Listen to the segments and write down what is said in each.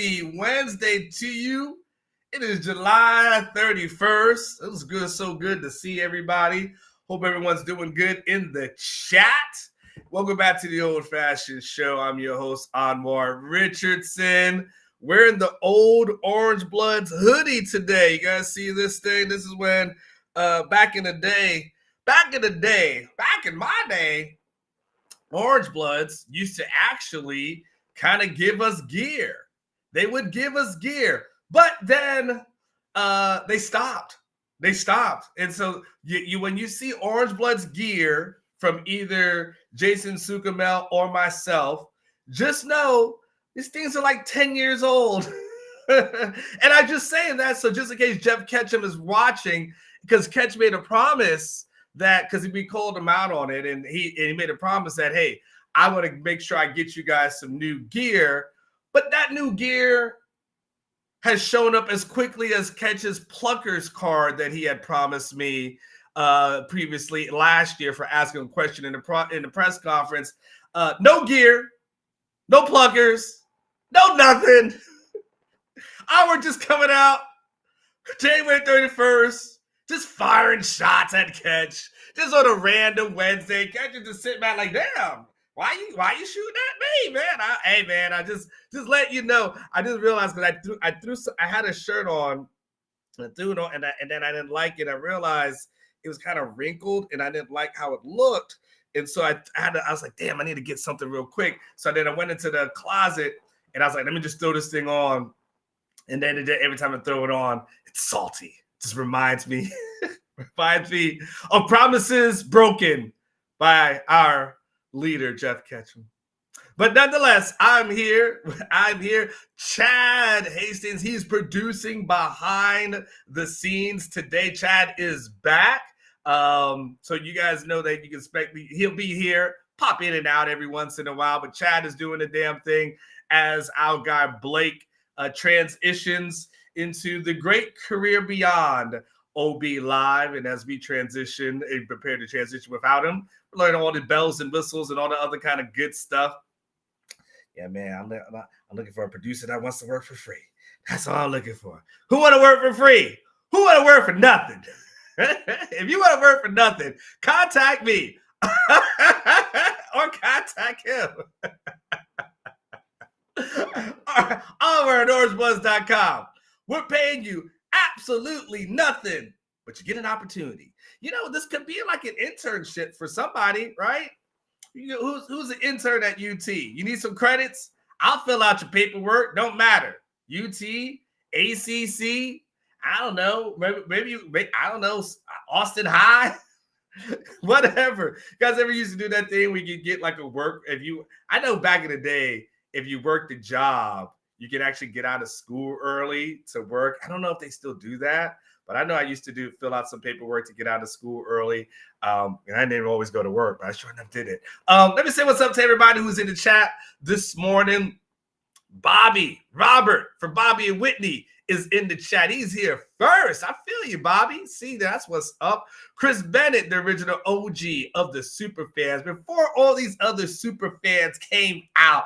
Happy Wednesday to you. It is July 31st. It was good, so good to see everybody. Hope everyone's doing good in the chat. Welcome back to the Old Fashioned Show. I'm your host, Anwar Richardson. Wearing the old Orange Bloods hoodie today. You guys see this thing? This is when back in my day, Orange Bloods used to actually kind of give us gear. They would give us gear, but then they stopped. And so you when you see Orange Bloods gear from either Jason Sukamel or myself, just know these things are like 10 years old. And I'm just saying that so just in case Jeff Ketchum is watching, because Ketch made a promise that, because we called him out on it, and he made a promise that, hey, I want to make sure I get you guys some new gear. But that new gear has shown up as quickly as Ketch's Pluckers card that he had promised me previously last year for asking a question in the press conference. No gear, no Pluckers, no nothing. We're just coming out January 31st, just firing shots at Ketch, just on a random Wednesday. Ketch is just sitting back like, damn, why you shooting at me, man? Hey, man, I just let you know. I just realized because I had a shirt on, and I threw it on, and then I didn't like it. I realized it was kind of wrinkled, and I didn't like how it looked. And so I was like, damn, I need to get something real quick. So then I went into the closet, and I was like, let me just throw this thing on. And then every time I throw it on, it's salty. It just reminds me of promises broken by our leader, Jeff Ketchum. But nonetheless, I'm here. Chad Hastings, he's producing behind the scenes today. Chad is back. So you guys know that you can expect he'll be here, pop in and out every once in a while. But Chad is doing the damn thing as our guy Blake transitions into the great career beyond OB Live. And as we transition and prepare to transition without him, we're learning all the bells and whistles and all the other kind of good stuff. Yeah, man, I'm looking for a producer that wants to work for free. That's all I'm looking for. Who want to work for free? Who want to work for nothing? If you want to work for nothing, contact me or contact him. Over at orangebuzz.com. We're paying you absolutely nothing, but you get an opportunity. You know, this could be like an internship for somebody, right? Who's an intern at UT? You need some credits? I'll fill out your paperwork. Don't matter. UT, ACC, I don't know. Maybe I don't know. Austin High, whatever. You guys ever used to do that thing where you could get like a work? I know back in the day, if you worked a job, you could actually get out of school early to work. I don't know if they still do that, but I know I used to fill out some paperwork to get out of school early. And I didn't always go to work, but I sure enough did it. Let me say what's up to everybody who's in the chat this morning. Bobby, Robert from Bobby and Whitney is in the chat. He's here first. I feel you, Bobby. See, that's what's up. Chris Bennett, the original OG of the super fans. Before all these other super fans came out,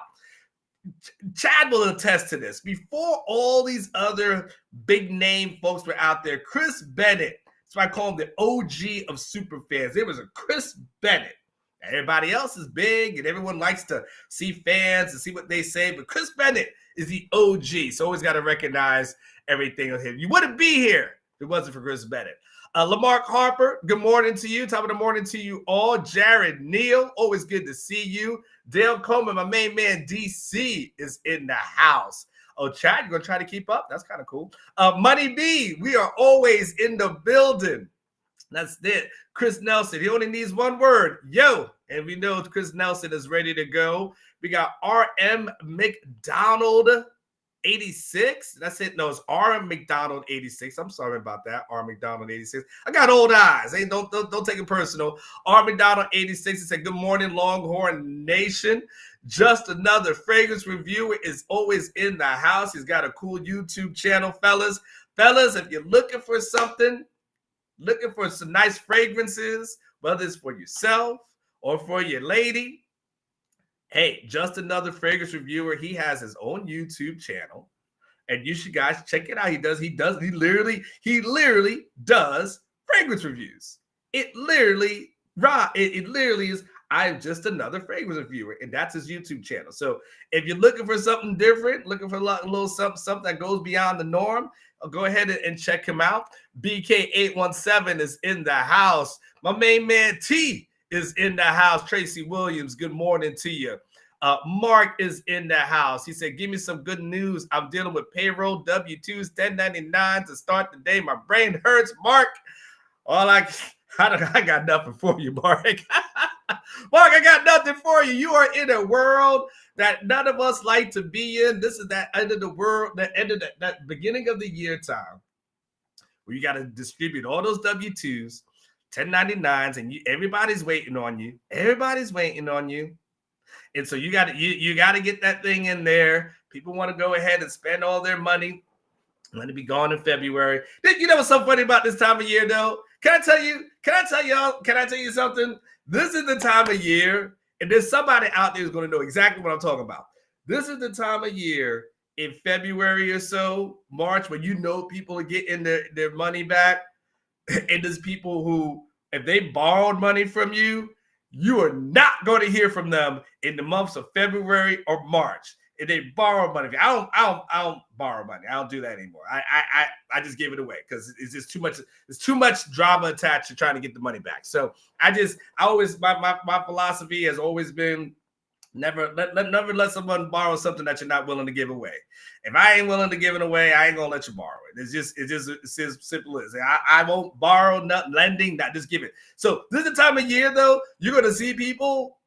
Chad will attest to this. Before all these other big name folks were out there, Chris Bennett, so I call him the OG of super fans. There was a Chris Bennett. Everybody else is big and everyone likes to see fans and see what they say, but Chris Bennett is the OG. So always got to recognize everything of him. You wouldn't be here if it wasn't for Chris Bennett. Lamarck Harper, good morning to you. Top of the morning to you all. Jared Neal, always good to see you. Dale Coleman, my main man, DC, is in the house. Oh, Chad, you're going to try to keep up? That's kind of cool. Money B, we are always in the building. That's it. Chris Nelson, he only needs one word. Yo. And we know Chris Nelson is ready to go. We got RM McDonald 86. That's it. No, it's RM McDonald 86. I'm sorry about that. RM McDonald 86. I got old eyes. Hey, don't take it personal. RM McDonald 86. He said, good morning, Longhorn Nation. Just another fragrance reviewer is always in the house. He's got a cool YouTube channel, fellas. Fellas, if you're looking for something, looking for some nice fragrances, whether it's for yourself or for your lady, hey, just another fragrance reviewer. He has his own YouTube channel. and you should guys check it out. He literally does fragrance reviews. It literally is. I'm just another fragrance reviewer, and that's his YouTube channel. So if you're looking for something different, looking for a little something that goes beyond the norm, go ahead and check him out. BK817 is in the house. My main man T is in the house. Tracy Williams, good morning to you. Mark is in the house. He said, give me some good news. I'm dealing with payroll, W-2s, 1099 to start the day. My brain hurts, Mark. I got nothing for you, Mark. Mark, I got nothing for you. You are in a world that none of us like to be in. This is that end of the world, that end of that beginning of the year time where you got to distribute all those W-2s, 1099s, and everybody's waiting on you. Everybody's waiting on you. And so you got to get that thing in there. People want to go ahead and spend all their money. Let it be gone in February. You know what's so funny about this time of year, though? Can I tell you something? This is the time of year, and there's somebody out there who's going to know exactly what I'm talking about. This is the time of year in February or so, March, when you know people are getting their money back. And there's people who, if they borrowed money from you, you are not going to hear from them in the months of February or March. If they borrow money, I don't borrow money. I don't do that anymore. I just give it away because it's just too much. There's too much drama attached to trying to get the money back. So my philosophy has always been never let someone borrow something that you're not willing to give away. If I ain't willing to give it away, I ain't gonna let you borrow it. It's as simple as I won't borrow, not lending, not just give it. So this is the time of year though, you're gonna see people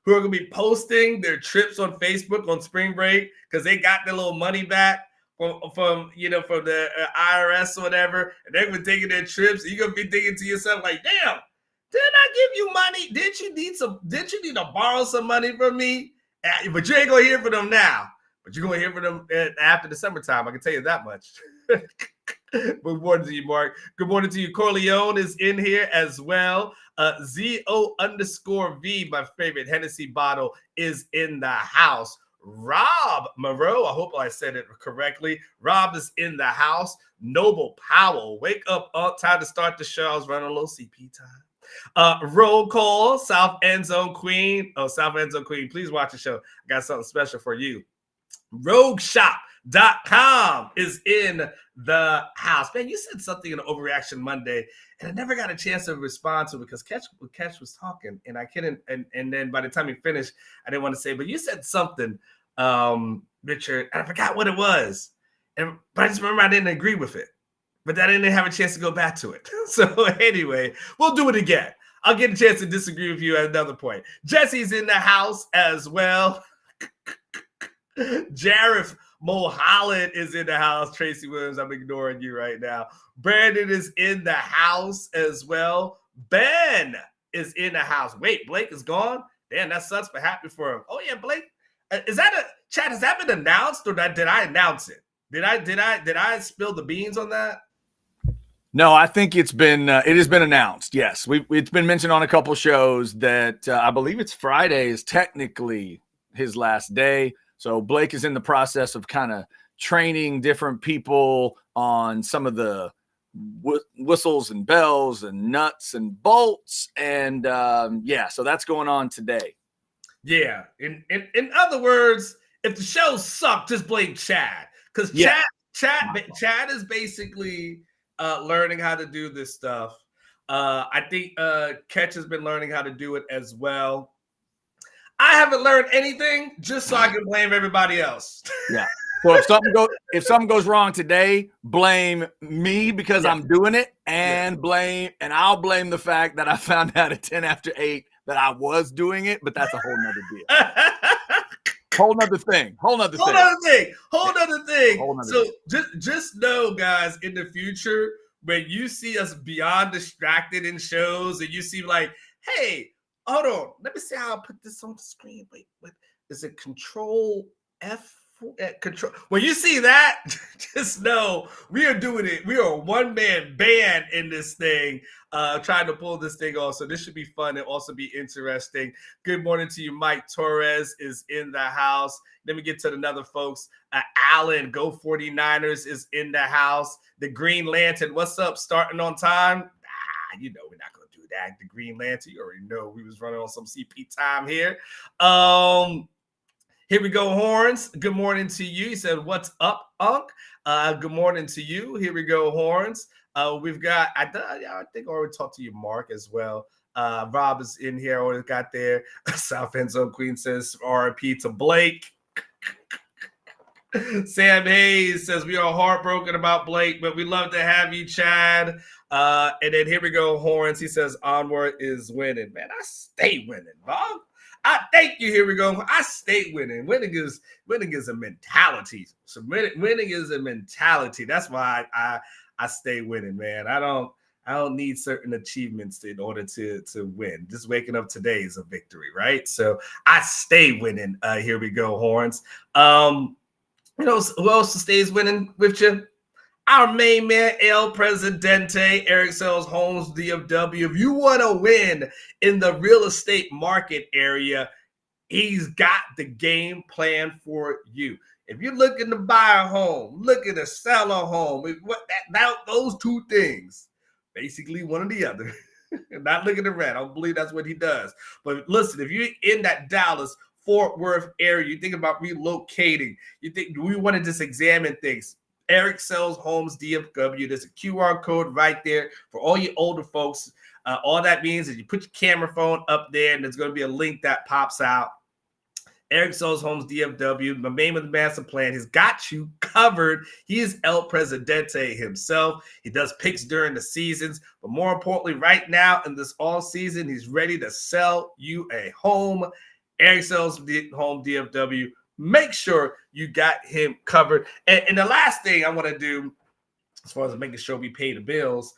who are gonna be posting their trips on Facebook on spring break because they got their little money back from the IRS or whatever, and they're gonna be taking their trips. And you're gonna be thinking to yourself like, damn. Didn't I give you money? Did you need to borrow some money from me? But you ain't gonna hear from them now. But you're gonna hear from them after the summertime. I can tell you that much. Good morning to you, Mark. Good morning to you. Corleone is in here as well. ZO_V, my favorite Hennessy bottle, is in the house. Rob Moreau, I hope I said it correctly. Rob is in the house. Noble Powell, wake up, time to start the show. I was running a little CP time. Roll call, South End Zone Queen. Oh, South End Zone Queen, please watch the show. I got something special for you. RogueShop.com is in the house. Man, you said something in Overreaction Monday, and I never got a chance to respond to it because Catch was talking, and I couldn't. And then by the time he finished, I didn't want to say, but you said something, Richard, and I forgot what it was. But I just remember I didn't agree with it. But I didn't have a chance to go back to it. So anyway, we'll do it again. I'll get a chance to disagree with you at another point. Jesse's in the house as well. Jareth Mulholland is in the house. Tracy Williams, I'm ignoring you right now. Brandon is in the house as well. Ben is in the house. Wait, Blake is gone? Damn, that sucks, but happy for him. Oh, yeah, Blake. Has that been announced or did I announce it? Did I spill the beans on that? No, I think it has been announced. Yes, it's been mentioned on a couple shows that I believe it's Friday is technically his last day. So Blake is in the process of kind of training different people on some of the whistles and bells and nuts and bolts, and so that's going on today. Yeah, in other words, if the show sucked, just blame Chad because Chad is basically learning how to do this stuff. I think Catch has been learning how to do it as well. I haven't learned anything, just so I can blame everybody else. Yeah. So if something goes wrong today, blame me because I'm doing it, and I'll blame the fact that I found out at 10 after 8 that I was doing it, but that's a whole nother deal. Whole nother thing. So just know, guys, in the future, when you see us beyond distracted in shows and you see like, hey, hold on, let me see how I put this on the screen. Wait, is it Control F at control. When you see that, just know we are doing it. We are a one-man band in this thing, trying to pull this thing off. So this should be fun and also be interesting. Good morning to you. Mike Torres is in the house. Let me get to another folks. Alan, Go 49ers is in the house. The Green Lantern, what's up? Starting on time? You know we're not going to do that. The Green Lantern, you already know we was running on some CP time here. Here we go, Horns. Good morning to you. He said, what's up, Unc? Good morning to you. Here we go, Horns. We've got, I think I already talked to you, Mark, as well. Rob is in here. Already got there. South End Zone Queen says, RIP to Blake. Sam Hayes says, we are heartbroken about Blake, but we love to have you, Chad. And then here we go, Horns. He says, onward is winning. Man, I stay winning, Bob. I thank you. Here we go. I stay winning. Winning is a mentality. So winning is a mentality. That's why I stay winning, man. I don't need certain achievements in order to win. Just waking up today is a victory, right? So I stay winning. Here we go, Horns. Who else stays winning with you? Our main man, El Presidente, Eric Sells Homes, DFW. If you want to win in the real estate market area, he's got the game plan for you. If you're looking to buy a home, looking to sell a home, those two things, basically one or the other. Not looking to rent. I don't believe that's what he does. But listen, if you're in that Dallas, Fort Worth area, you think about relocating, you think we want to just examine things. Eric Sells Homes DFW. There's a QR code right there for all you older folks. All that means is you put your camera phone up there, and there's going to be a link that pops out. Eric Sells Homes DFW, the name of the master plan. He's got you covered. He is El Presidente himself. He does picks during the seasons, but more importantly, right now in this all season, he's ready to sell you a home. Eric Sells Home DFW. Make sure you got him covered. And the last thing I want to do, as far as making sure we pay the bills,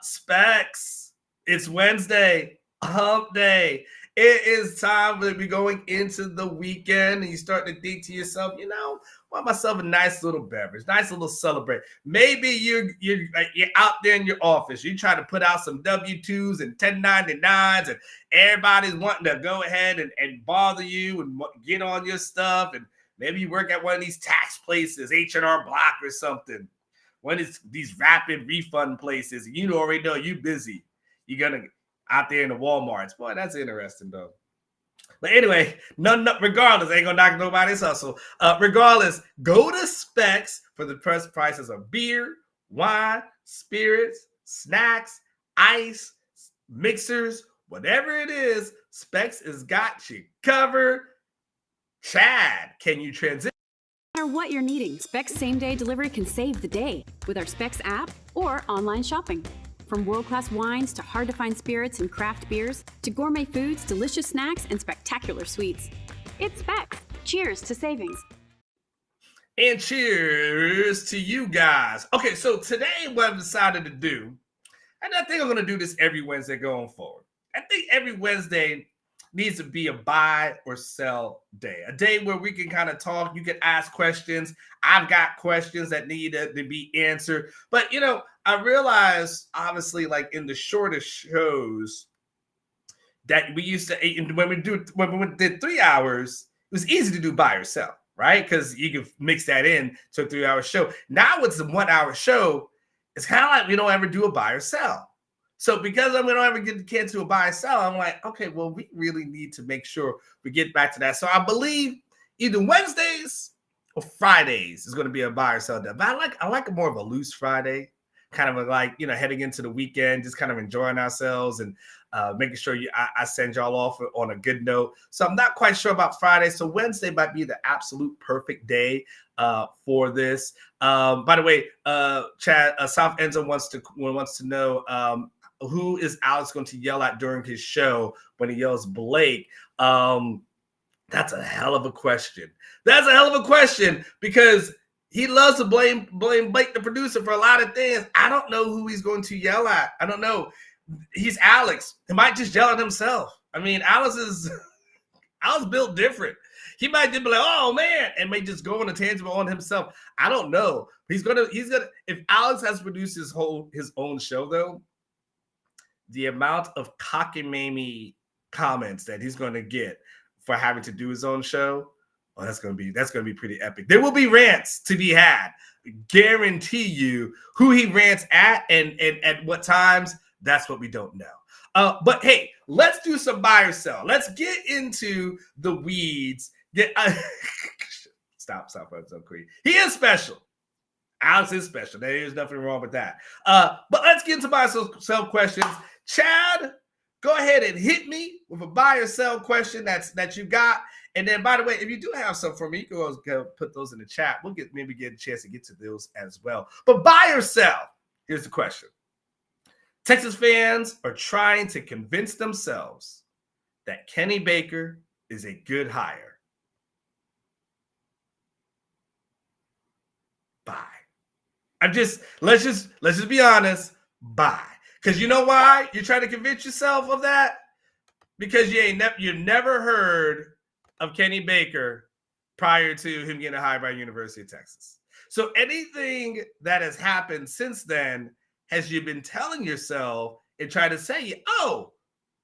Specs. It's Wednesday, hump day. It is time to be going into the weekend, and you start to think to yourself, want myself a nice little beverage, nice little celebrate. Maybe you're out there in your office. You try to put out some W-2s and 1099s, and everybody's wanting to go ahead and bother you and get on your stuff. And maybe you work at one of these tax places, H&R Block or something. One of these rapid refund places. You already know you're busy. You're going to out there in the Walmarts. Boy, that's interesting, though. But anyway, regardless, I ain't gonna knock nobody's hustle. Regardless, go to Specs for the prices of beer, wine, spirits, snacks, ice, mixers, whatever it is. Specs has got you covered. Chad, can you transition? No matter what you're needing, Specs same-day delivery can save the day with our Specs app or online shopping. From world-class wines to hard-to-find spirits and craft beers to gourmet foods, delicious snacks, and spectacular sweets. It's Specs. Cheers to savings. And cheers to you guys. Okay, so today what I've decided to do, and I think I'm going to do this every Wednesday going forward. I think every Wednesday needs to be a buy or sell day. A day where we can kind of talk. You can ask questions. I've got questions that need to be answered. But, I realized, obviously, like in the shortest shows that we used to, when we did 3 hours, it was easy to do buy or sell, right? Because you can mix that in to a 3-hour show. Now it's a 1-hour show. It's kind of like we don't ever do a buy or sell. So because we don't ever get the kids to a buy or sell, I'm like, okay, well, we really need to make sure we get back to that. So I believe either Wednesdays or Fridays is going to be a buy or sell day. But I like a more of a loose Friday, kind of like, heading into the weekend, just kind of enjoying ourselves and making sure I send y'all off on a good note. So I'm not quite sure about Friday. So Wednesday might be the absolute perfect day for this. By the way, Chad, South Enzo wants to know who is Alex going to yell at during his show when he yells Blake. That's a hell of a question. That's a hell of a question because he loves to blame Blake, the producer, for a lot of things. I don't know who he's going to yell at. I don't know. He's Alex. He might just yell at himself. I mean, Alex built different. He might just be like, oh man, and may just go on a tangent on himself. I don't know. He's gonna if Alex has produced his own show, though, the amount of cockamamie comments that he's gonna get for having to do his own show, oh, that's gonna be pretty epic. There will be rants to be had. Guarantee you who he rants at and at what times, that's what we don't know. But hey, let's do some buy or sell. Let's get into the weeds. Stop, I'm so crazy. He is special. Alex is special. There is nothing wrong with that. But let's get into buy or sell questions. Chad, go ahead and hit me with a buy or sell question that you got. And then, by the way, if you do have some for me, you can go put those in the chat. We'll maybe get a chance to get to those as well. But buy or sell? Here's the question. Texas fans are trying to convince themselves that Kenny Baker is a good hire. Buy. Let's just be honest. Buy. Because you know why you're trying to convince yourself of that? Because you never heard of Kenny Baker prior to him getting hired by University of Texas. So anything that has happened since then, has you been telling yourself and trying to say, oh,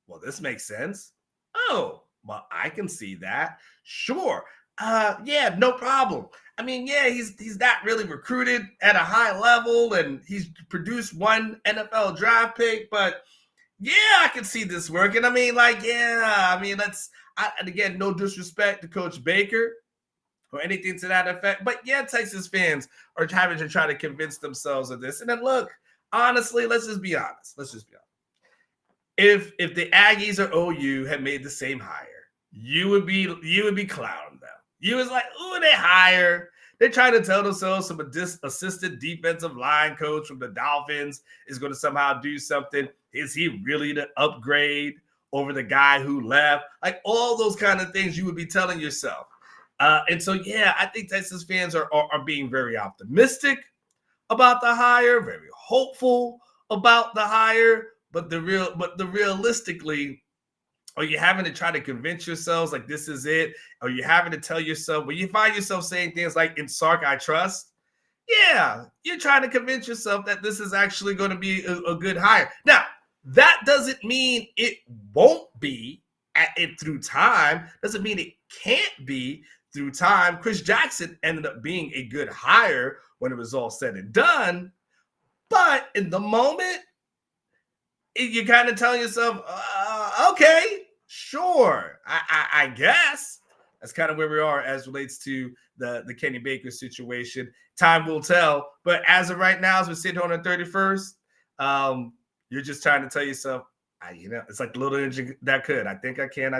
well, this makes sense. Oh, well, I can see that. Sure. Yeah, no problem. I mean, yeah, he's not really recruited at a high level, and he's produced one NFL draft pick, but yeah, I can see this working. I mean, and again, no disrespect to Coach Baker or anything to that effect, but yeah, Texas fans are having to try to convince themselves of this. And then look, honestly, let's just be honest. If the Aggies or OU had made the same hire, you would be clowning them. You was like, ooh, they hire. They're trying to tell themselves some assistant defensive line coach from the Dolphins is going to somehow do something. Is he really the upgrade over the guy who left? Like all those kind of things you would be telling yourself. And so, yeah, I think Texas fans are being very optimistic about the hire, very hopeful about the hire, but realistically, are you having to try to convince yourselves like this is it? Are you having to tell yourself, when you find yourself saying things like, in Sark, I trust? Yeah, you're trying to convince yourself that this is actually going to be a good hire. Now, that doesn't mean it won't be through time. Doesn't mean it can't be through time. Chris Jackson ended up being a good hire when it was all said and done. But in the moment, you're kind of telling yourself, okay, sure, I guess. That's kind of where we are as relates to the Kenny Baker situation. Time will tell. But as of right now, as we sit here on the 31st, you're just trying to tell yourself, it's like the little engine that could. I think I can.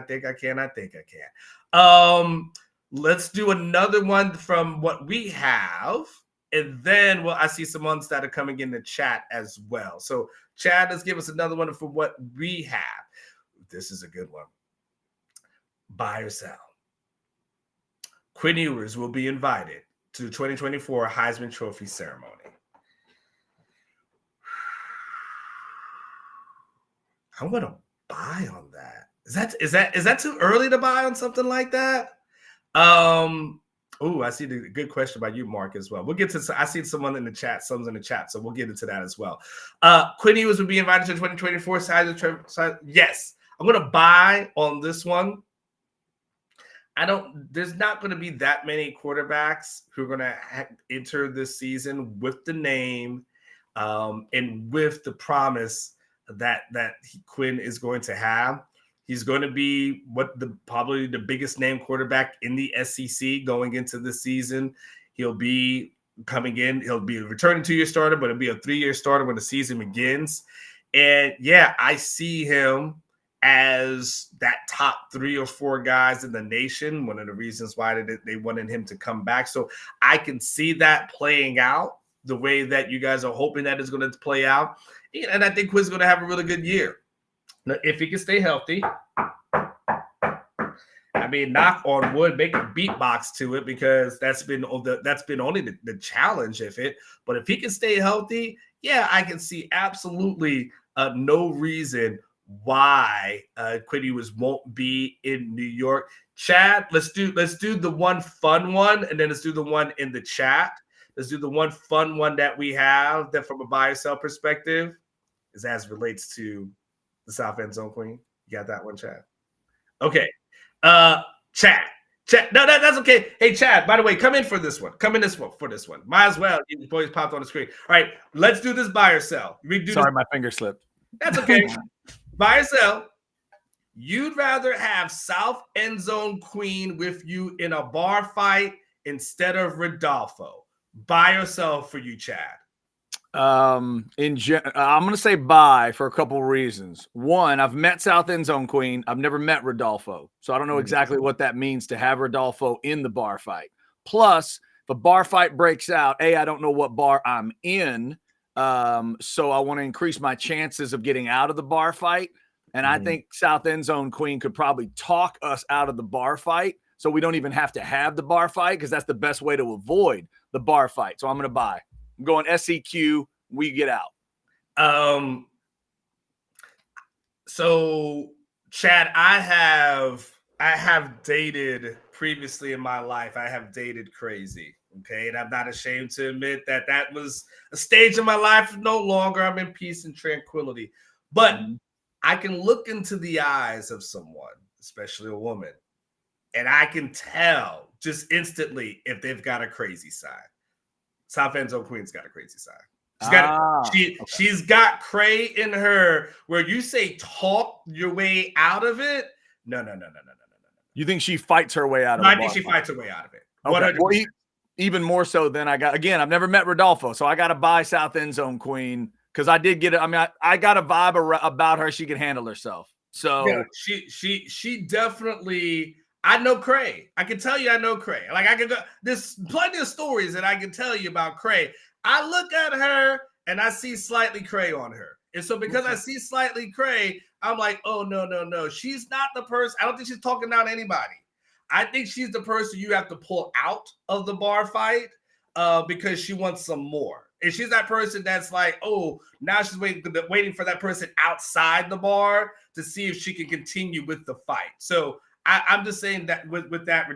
Let's do another one from what we have. And then, I see some ones that are coming in the chat as well. So, Chad, let's give us another one for what we have. This is a good one. Buy or sell. Quinn Ewers will be invited to the 2024 Heisman Trophy ceremony. I'm going to buy on that. Is that too early to buy on something like that? I see the good question by you, Mark, as well. We'll get to. I see someone's in the chat, so we'll get into that as well. Quinn Ewers will be invited to the 2024 Heisman. Yes, I'm going to buy on this one. There's not going to be that many quarterbacks who are going to enter this season with the name and with the promise that Quinn is going to have. He's going to be probably the biggest name quarterback in the SEC going into the season. He'll be coming in. He'll be a returning 2-year starter, but it'll be a 3-year starter when the season begins. And yeah, I see him as that top 3 or 4 guys in the nation. One of the reasons why they wanted him to come back. So I can see that playing out the way that you guys are hoping that is going to play out. And I think Quinn's going to have a really good year. Now, if he can stay healthy, I mean, knock on wood, make a beatbox to it, because that's been only the challenge of it. But if he can stay healthy, yeah, I can see absolutely no reason why Quiddy won't be in New York. Chad, let's do the one fun one, and then let's do the one in the chat. Let's do the one fun one that we have that from a buy or sell perspective is as relates to the South End Zone Queen. You got that one, Chad? Okay. Chad. No, that's okay. Hey, Chad, by the way, come in for this one. Come in for this one. Might as well. You boys popped on the screen. All right, let's do this buy or sell. Sorry, my finger slipped. That's okay. Buy or sell. You'd rather have South End Zone Queen with you in a bar fight instead of Rodolfo. Buy or sell for you, Chad? I'm going to say buy for a couple reasons. One, I've met South End Zone Queen. I've never met Rodolfo. So I don't know exactly what that means to have Rodolfo in the bar fight. Plus, if a bar fight breaks out, I don't know what bar I'm in. So I want to increase my chances of getting out of the bar fight. And I think South End Zone Queen could probably talk us out of the bar fight. So we don't even have to have the bar fight because that's the best way to avoid the bar fight. So I'm going to buy. I'm going SEQ. We get out. So Chad, I have dated previously in my life. I have dated crazy. Okay. And I'm not ashamed to admit that was a stage of my life. No longer. I'm in peace and tranquility. But I can look into the eyes of someone, especially a woman, and I can tell just instantly if they've got a crazy side. South End Zone Queen's got a crazy side. She's got cray in her where you say talk your way out of it. No. You think she fights her way out of it? I think she fights her way out of it. Okay. Well, even more so than I've never met Rodolfo, so I got to buy South End Zone Queen because I did get it. I mean, I got a vibe about her. She can handle herself. So yeah, she definitely. I know Cray. I can tell you I know Cray. Like I can go. There's plenty of stories that I can tell you about Cray. I look at her and I see slightly Cray on her. And so because I see slightly Cray, I'm like, oh, no. She's not the person. I don't think she's talking down to anybody. I think she's the person you have to pull out of the bar fight because she wants some more. And she's that person that's like, oh, now she's waiting for that person outside the bar to see if she can continue with the fight. So I'm just saying that with that,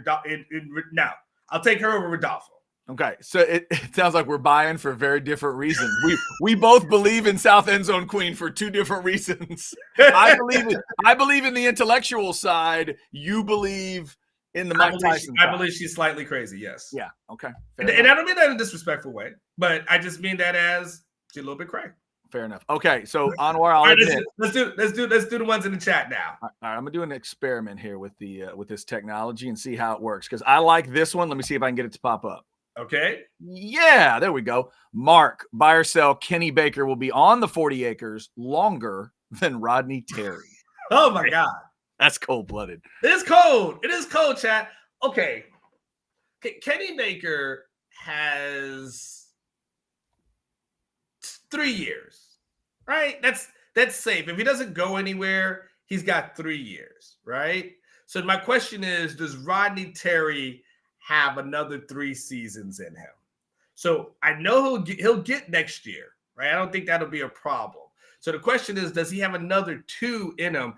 now I'll take her over Rodolfo. Okay, so it sounds like we're buying for very different reasons. We both believe in South End Zone Queen for two different reasons. I believe in the intellectual side. You believe in the Mike Tyson side. I believe she's slightly crazy. Yes. Yeah. Okay. And I don't mean that in a disrespectful way, but I just mean that as she's a little bit crazy. Fair enough. Okay, so Anwar, let's do the ones in the chat now. All right, I'm gonna do an experiment here with this technology and see how it works because I like this one. Let me see if I can get it to pop up. Okay. Yeah, there we go. Mark, buy or sell. Kenny Baker will be on the 40 acres longer than Rodney Terry. Oh my God, that's cold-blooded. It is cold. It is cold, chat. Okay, Kenny Baker has 3 years, right? That's safe. If he doesn't go anywhere, he's got 3 years, right? So my question is, does Rodney Terry have another 3 seasons in him? So I know he'll get next year, right? I don't think that'll be a problem. So the question is, does he have another 2 in him?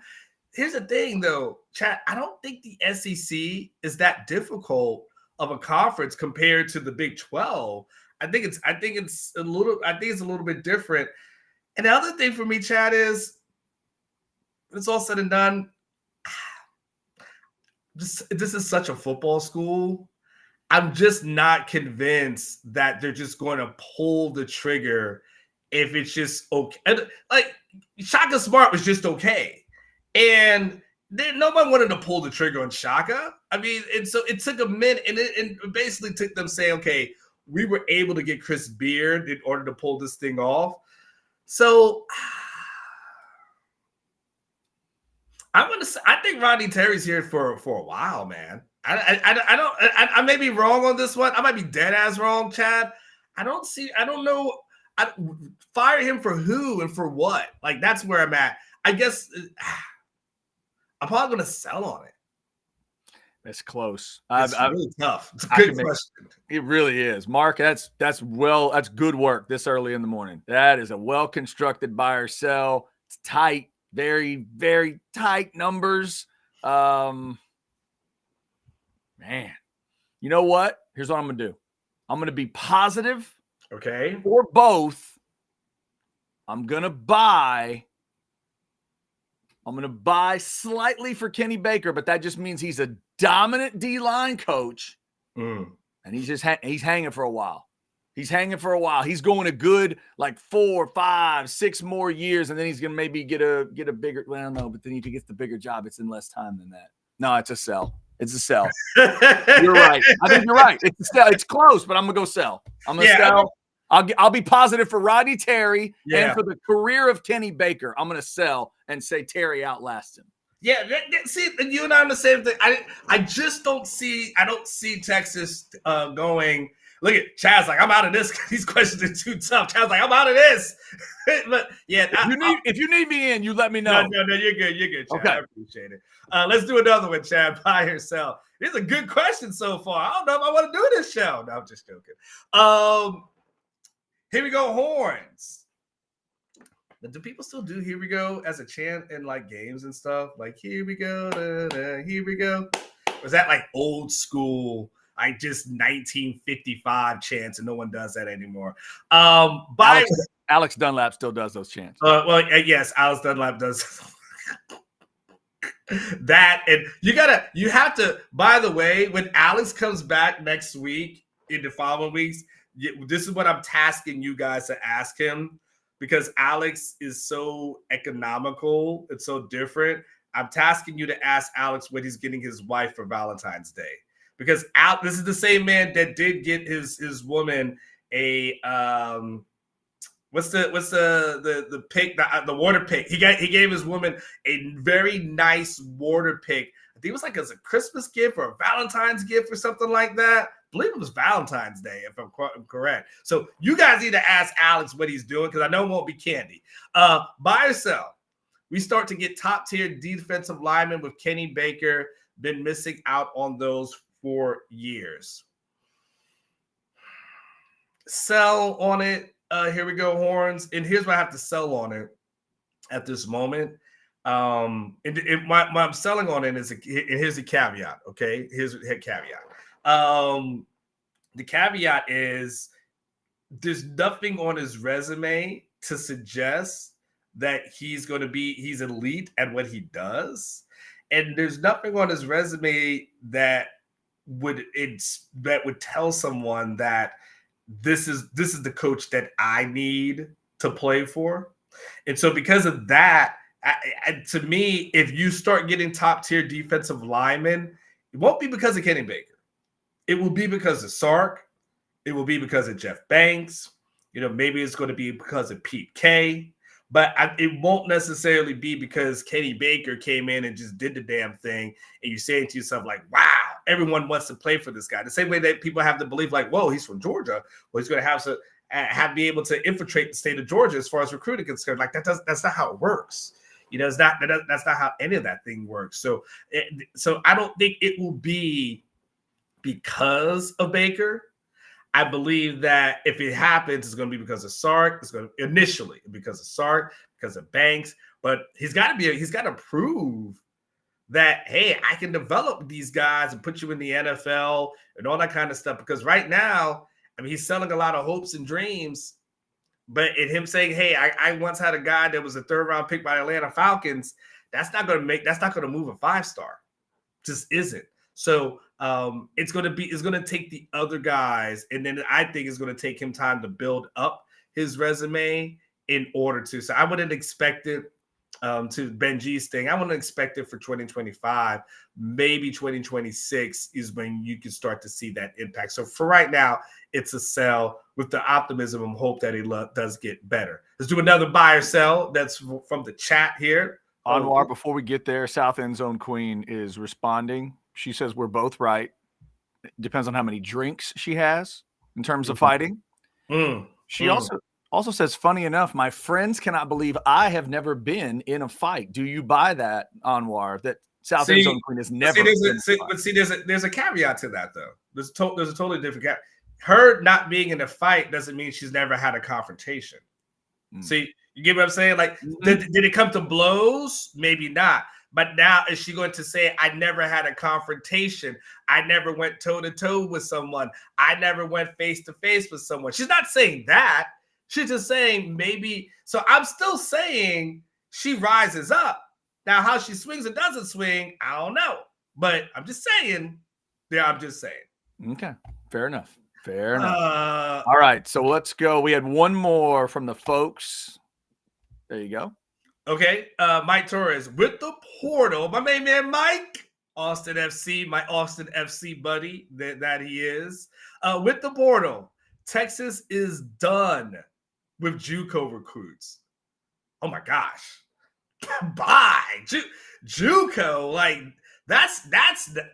Here's the thing, though, chat. I don't think the SEC is that difficult of a conference compared to the Big 12. I think it's a little bit different. And the other thing for me, Chad, is when it's all said and done, this is such a football school. I'm just not convinced that they're just going to pull the trigger if it's just okay. Like Shaka Smart was just okay, and nobody wanted to pull the trigger on Shaka. I mean, and so it took a minute, and it basically took them saying, okay, we were able to get Chris Beard in order to pull this thing off. So I think Rodney Terry's here for a while, man. I may be wrong on this one. I might be dead ass wrong, Chad. I don't know. Fire him for who and for what? Like, that's where I'm at. I guess I'm probably going to sell on it. It's close. It's really tough. It's a good question. It really is. Mark, that's good work this early in the morning. That is a well-constructed buy or sell. It's tight. Very, very tight numbers. Man, you know what? Here's what I'm going to do. I'm going to be positive. Okay. For both. I'm going to buy slightly for Kenny Baker, but that just means he's a dominant D-line coach, and he's hanging for a while. He's hanging for a while. He's going a good 4, 5, 6 more years, and then he's going to maybe get a bigger. Well, no, but then if he gets the bigger job, it's in less time than that. No, it's a sell. It's a sell. You're right. I think you're right. It's a sell. It's close, but I'm gonna go sell. I'm gonna sell. I'll be positive for Rodney Terry and for the career of Kenny Baker. I'm gonna sell and say Terry outlasts him. Yeah, see, you and I are the same thing. I just don't see. I don't see Texas going. Look at Chad's like, I'm out of this. These questions are too tough. Chad's like, I'm out of this. But yeah, if you need me in, you let me know. No, you're good. You're good, Chad. Okay. I appreciate it. Let's do another one, Chad. Buy or sell. This is a good question so far. I don't know if I want to do this show. No, I'm just joking. Here we go, horns. Do people still do "Here we go" as a chant in games and stuff? Like "Here we go, da, da, here we go." Was that old school? Just 1955 chants, and no one does that anymore. Alex Dunlap still does those chants. Yes, Alex Dunlap does that. And you have to, by the way, when Alex comes back next week, in the following weeks, this is what I'm tasking you guys to ask him, because Alex is so economical. It's so different. I'm tasking you to ask Alex what he's getting his wife for Valentine's Day. Because this is the same man that did get his woman a what's the pick, the water pick. He gave his woman a very nice water pick. I think it was as a Christmas gift or a Valentine's gift or something like that. I believe it was Valentine's Day, if I'm correct. So you guys need to ask Alex what he's doing, because I know it won't be candy. Buy or sell. We start to get top tier defensive linemen with Kenny Baker. Been missing out on those for years. Sell on it. Here we go, horns. And here's what I have to sell on it at this moment. My I'm selling on it is here's the caveat. Okay, here's the caveat. The caveat is there's nothing on his resume to suggest that he's elite at what he does, and there's nothing on his resume that would tell someone that this is the coach that I need to play for. And so because of that, to me, if you start getting top tier defensive linemen, it won't be because of Kenny Baker. It will be because of Sark. It will be because of Jeff Banks. Maybe it's going to be because of Pete K. But it won't necessarily be because Kenny Baker came in and just did the damn thing, and you're saying to yourself, wow, everyone wants to play for this guy. The same way that people have to believe, whoa, he's from Georgia. Well, he's going to have to be able to infiltrate the state of Georgia as far as recruiting is concerned. That's not how it works. That's not how any of that thing works. So I don't think it will be because of Baker. I believe that if it happens, it's going to be because of Sark. It's going to initially because of Sark, because of Banks. But he's got to prove that, hey, I can develop these guys and put you in the NFL and all that kind of stuff. Because right now, he's selling a lot of hopes and dreams. But in him saying, hey, I once had a guy that was a 3rd round pick by the Atlanta Falcons, that's not going to move a 5-star. Just isn't. So it's going to take the other guys, and then I think it's going to take him time to build up his resume in order to. So I wouldn't expect it to Benji's thing. I wouldn't expect it for 2025. Maybe 2026 is when you can start to see that impact. So for right now, it's a sell with the optimism and hope that he does get better. Let's do another buy or sell. That's from the chat here. Anwar, before we get there, South End Zone Queen is responding. She says we're both right. It depends on how many drinks she has in terms of fighting. She also says, funny enough, my friends cannot believe I have never been in a fight. Do you buy that, Anwar? That South End Zone Queen has never been in a fight? But there's a caveat to that, though. There's a totally different caveat. Her not being in a fight doesn't mean she's never had a confrontation. See, You get what I'm saying? Like, did it come to blows? Maybe not. But now is she going to say, I never had a confrontation. I never went toe-to-toe with someone. I never went face-to-face with someone. She's not saying that. She's just saying maybe. So I'm still saying she rises up. Now, how she swings and doesn't swing, I don't know. But I'm just saying. Yeah, I'm just saying. Okay. Fair enough. Fair enough. All right. So let's go. We had one more from the folks. There you go. Okay, Mike Torres with the portal. My main man, Mike, Austin FC, my Austin FC buddy that he is. With the portal, Texas is done with JUCO recruits. Oh my gosh. Bye. JUCO, like that's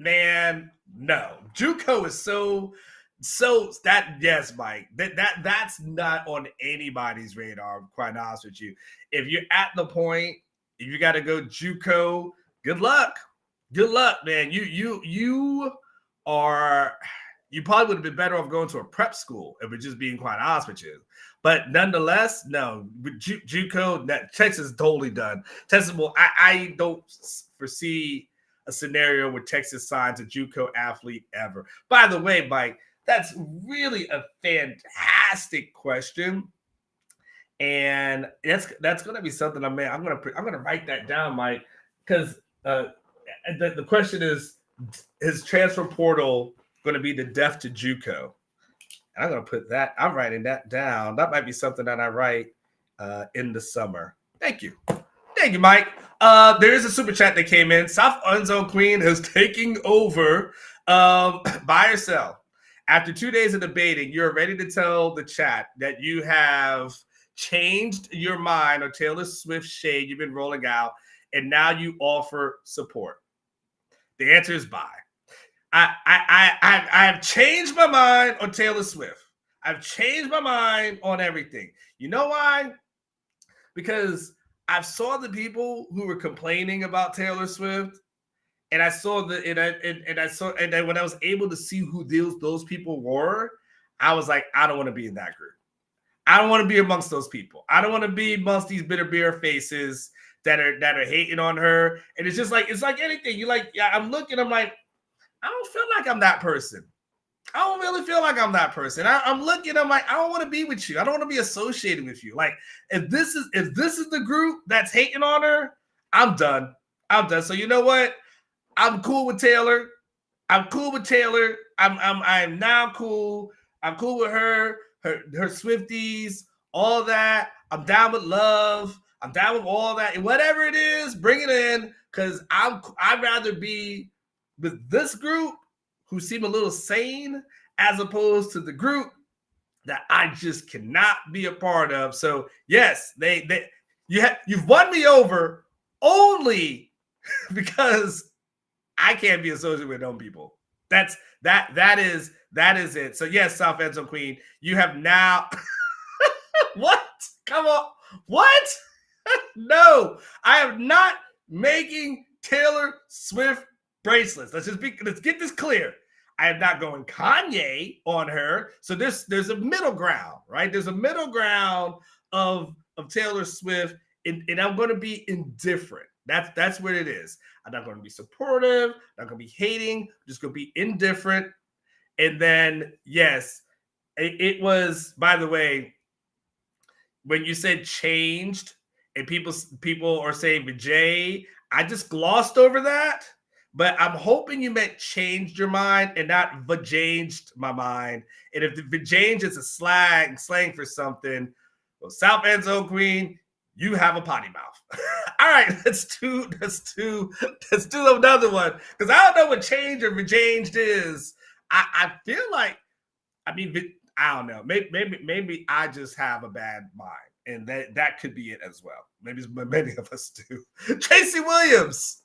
man, no. JUCO is so that, yes, Mike, that's not on anybody's radar, quite honest with you. If you're at the point, if you got to go JUCO, good luck, man. You probably would have been better off going to a prep school if we're just being quite honest with you. But nonetheless, no, JUCO, Texas is totally done. Texas will. I don't foresee a scenario where Texas signs a JUCO athlete ever. By the way, Mike, that's really a fantastic question, and that's going to be something I'm going to write that down, Mike, because the question is transfer portal going to be the death to JUCO? And I'm going to put that. I'm writing that down. That might be something that I write in the summer. Thank you, Mike. There is a super chat that came in. South End Zone Queen is taking over. Buy or sell. After 2 days of debating, you're ready to tell the chat that you have changed your mind on Taylor Swift shade you've been rolling out, and now you offer support. The answer is buy. I have changed my mind on Taylor Swift. I've changed my mind on everything. You know why? Because I saw the people who were complaining about Taylor Swift. And I saw and then when I was able to see who those people were, I was like, I don't want to be in that group. I don't want to be amongst those people. I don't want to be amongst these bitter beer faces that are hating on her. And it's just like, it's like anything. You like, yeah, I'm like, I don't feel like I'm that person. I don't really feel like I'm that person. I'm looking, I'm like, I don't want to be with you. I don't want to be associated with you. Like, if this is the group that's hating on her, I'm done. So you know what? I'm cool with Taylor. I'm now cool. I'm cool with her Swifties, all that. I'm down with love. I'm down with all that. And whatever it is, bring it in. Because I'd rather be with this group who seem a little sane as opposed to the group that I just cannot be a part of. So yes, you've won me over only because I can't be associated with dumb people. That is it. So yes, South End Zone Queen, you have now. What? Come on. What? No, I am not making Taylor Swift bracelets. Let's get this clear. I am not going Kanye on her. So there's a middle ground, right? There's a middle ground of Taylor Swift, and I'm going to be indifferent. That's what it is. I'm not going to be supportive. I'm not going to be hating. I'm just going to be indifferent. And then, yes, it was, by the way, when you said changed and people are saying Vijay, I just glossed over that. But I'm hoping you meant changed your mind and not vajanged my mind. And if the vajange is a slang for something, well, South End Zone Queen, you have a potty mouth. All right, let's do another one. Because I don't know what change or vajanged is. I feel like, I don't know. Maybe I just have a bad mind. And that could be it as well. Maybe many of us do. Tracy Williams.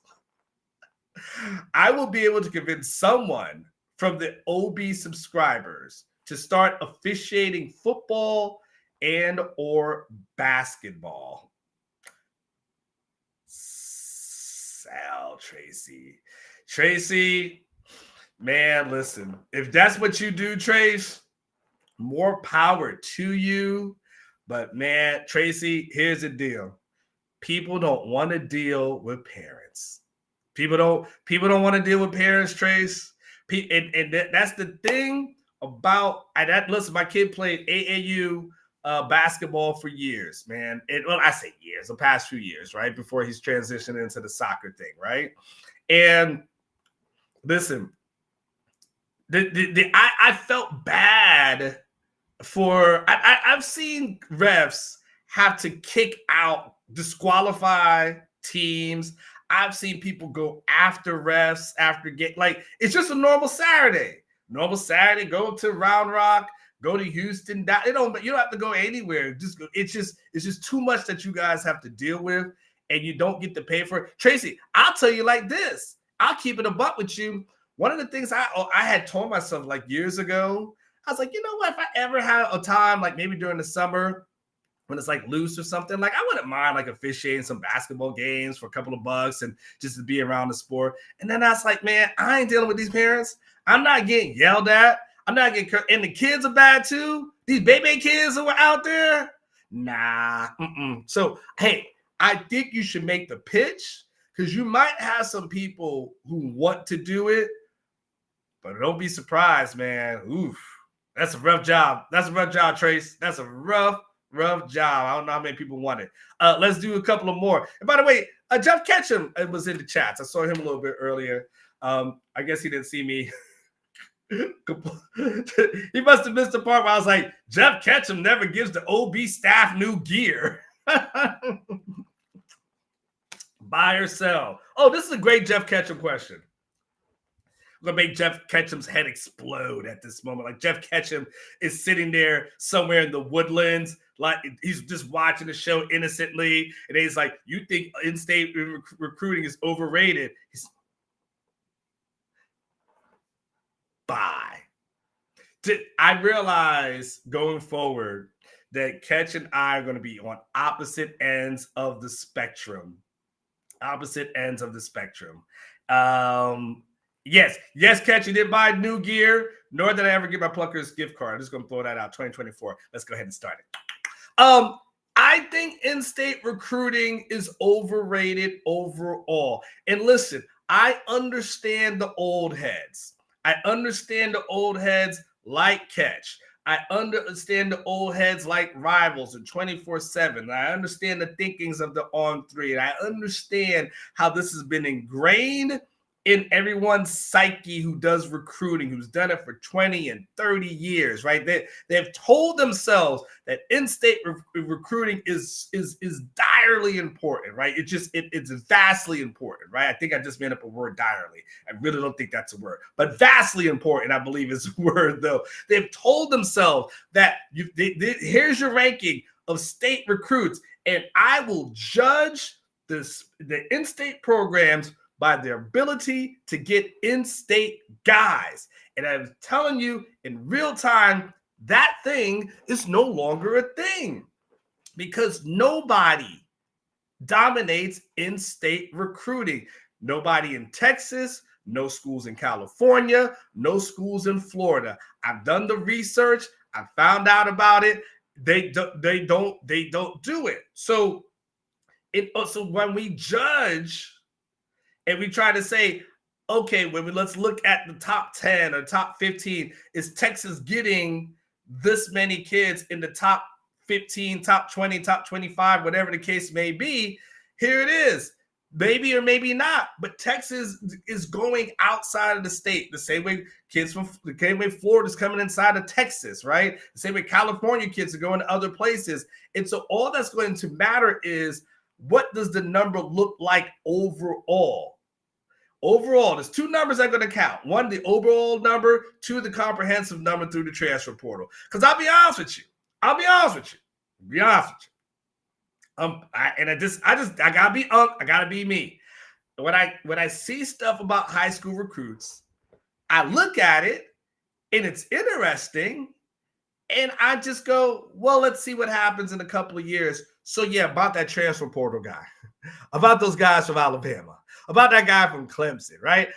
I will be able to convince someone from the OB subscribers to start officiating football and or basketball. Sal, Tracy, man, listen, if that's what you do, Trace, more power to you. But man, Tracy, here's the deal. People don't want to deal with parents. People don't want to deal with parents, Trace. That's the thing about that. Listen, my kid played AAU basketball for years, man. I say years, the past few years, right? Before he's transitioned into the soccer thing, right? And listen, I felt bad for I've seen refs have to kick out, disqualify teams. I've seen people go after refs after it's just a normal Saturday. Normal Saturday, go to Round Rock, go to Houston. You don't have to go anywhere. It's just too much that you guys have to deal with, and you don't get to pay for it. Tracy, I'll tell you like this. I'll keep it a buck with you. One of the things I had told myself like years ago, I was like, you know what? If I ever had a time, like maybe during the summer when it's like loose or something, like I wouldn't mind like officiating some basketball games for a couple of bucks and just to be around the sport. And then I was like, man, I ain't dealing with these parents. I'm not getting yelled at. I'm not getting and the kids are bad too. These baby kids who are out there. Nah. So, hey, I think you should make the pitch because you might have some people who want to do it, but don't be surprised, man. Oof. That's a rough job. That's a rough job, Trace. That's a rough job. I don't know how many people want it. Let's do a couple of more. And by the way, Jeff Ketchum was in the chats. I saw him a little bit earlier. I guess he didn't see me. He must have missed the part where I was like, Jeff Ketchum never gives the OB staff new gear. Buy or sell? Oh, this is a great Jeff Ketchum question. I'm gonna make Jeff Ketchum's head explode at this moment. Like Jeff Ketchum is sitting there somewhere in the woodlands, like he's just watching the show innocently, and he's like, "You think in-state recruiting is overrated?" Bye. I realize going forward that Ketch and I are going to be on opposite ends of the spectrum. Yes, Ketch, you didn't buy new gear, nor did I ever get my Pluckers gift card. I'm just going to throw that out, 2024. Let's go ahead and start it. I think in-state recruiting is overrated overall. And listen, I understand the old heads. I understand the old heads like Ketch. I understand the old heads like Rivals and 24/7. I understand the thinkings of the On3. And I understand how this has been ingrained in everyone's psyche who does recruiting, who's done it for 20 and 30 years, right? They've told themselves that in-state recruiting is direly important, right? It's vastly important, right? I think I just made up a word, direly. I really don't think that's a word, but vastly important, I believe is a word, though. They've told themselves that here's your ranking of state recruits, and I will judge the in-state programs by their ability to get in-state guys. And I'm telling you in real time, that thing is no longer a thing because nobody dominates in-state recruiting. Nobody in Texas, no schools in California, no schools in Florida. I've done the research. I found out about it. They don't do it. So when we judge and we try to say, okay, let's look at the top 10 or top 15. Is Texas getting this many kids in the top 15, top 20, top 25, whatever the case may be? Here it is. Maybe or maybe not, but Texas is going outside of the state. The same way Florida's coming inside of Texas, right? The same way California kids are going to other places. And so all that's going to matter is, what does the number look like overall? Overall, there's two numbers that are going to count. One, the overall number. Two, the comprehensive number through the transfer portal. Because I'll be honest with you. I gotta be me. When I see stuff about high school recruits, I look at it and it's interesting, and I just go, well, let's see what happens in a couple of years. So yeah, about that transfer portal guy, about those guys from Alabama, about that guy from Clemson, right?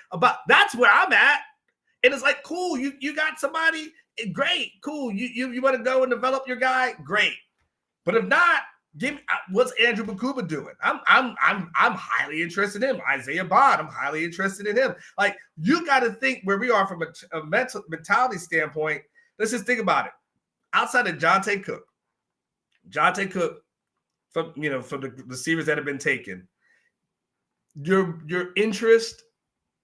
That's where I'm at. And it's like, cool, you got somebody, great, cool. You want to go and develop your guy, great. But if not, what's Andrew Bakuba doing? I'm highly interested in him. Isaiah Bond, I'm highly interested in him. Like, you got to think where we are from a mentality standpoint. Let's just think about it. Outside of Jonte Cook, from the receivers that have been taken, your interest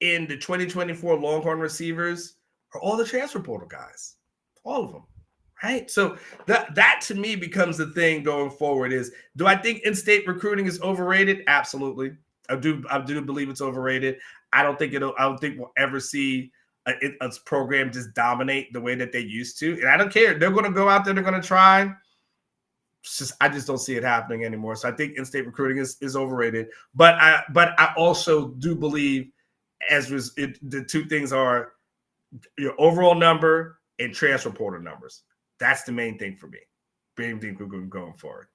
in the 2024 Longhorn receivers are all the transfer portal guys, all of them, right? So that to me becomes the thing going forward. Is, do I think in-state recruiting is overrated? Absolutely, I do believe it's overrated. I don't think we'll ever see a program just dominate the way that they used to, and I don't care. They're going to go out there, they're going to try. I just don't see it happening anymore. So I think in-state recruiting is overrated. But I also do believe the two things are your overall number and transfer portal numbers. That's the main thing for me. Main thing we're going forward.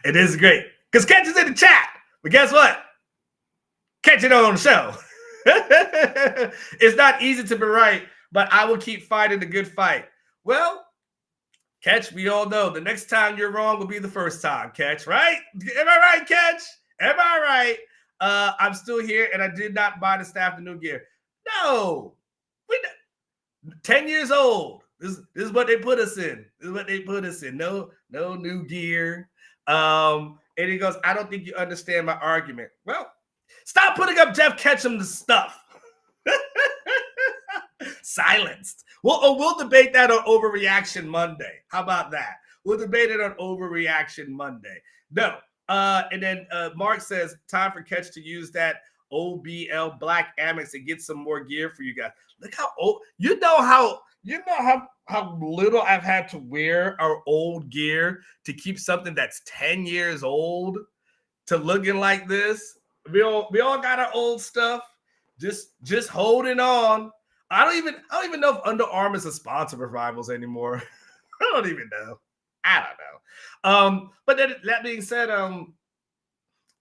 It is great because Catch is in the chat. But guess what? Catch it on the show. It's not easy to be right, but I will keep fighting the good fight. Well, Catch, we all know the next time you're wrong will be the first time, Catch, right? Am I right, Catch? Am I right? I'm still here, and I did not buy the staff the new gear. No. 10 years old. This is what they put us in. No new gear. And he goes, I don't think you understand my argument. Well, stop putting up Jeff Ketchum's stuff. Silenced. We'll debate that on Overreaction Monday. How about that? We'll debate it on Overreaction Monday. No. And then Mark says, time for Catch to use that OBL Black Amex and get some more gear for you guys. Look how old. You know how little I've had to wear our old gear to keep something that's 10 years old to looking like this. We all got our old stuff. Just holding on. I don't even know if Under Armour is a sponsor of Rivals anymore. I don't even know. But that being said,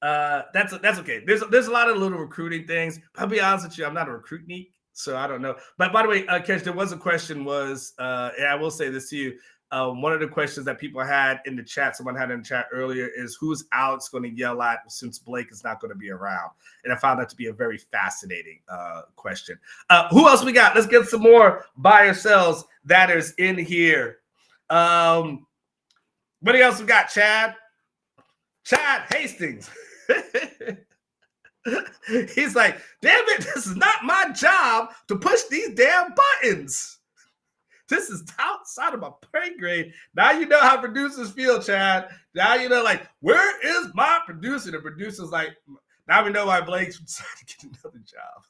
that's okay. There's a lot of little recruiting things. I'll be honest with you, I'm not a recruit geek, so I don't know. But by the way, Catch, there was a question and I will say this to you. One of the questions that people had in the chat, someone had in the chat earlier, is who's Alex going to yell at since Blake is not going to be around? And I found that to be a very fascinating question. Who else we got? Let's get some more buy or sells that is in here. What else we got, Chad? Chad Hastings. He's like, damn it, this is not my job to push these damn buttons. This is outside of my pay grade. Now you know how producers feel, Chad. Now you know, like, where is my producer? The producer's like, now we know why Blake's trying to get another job.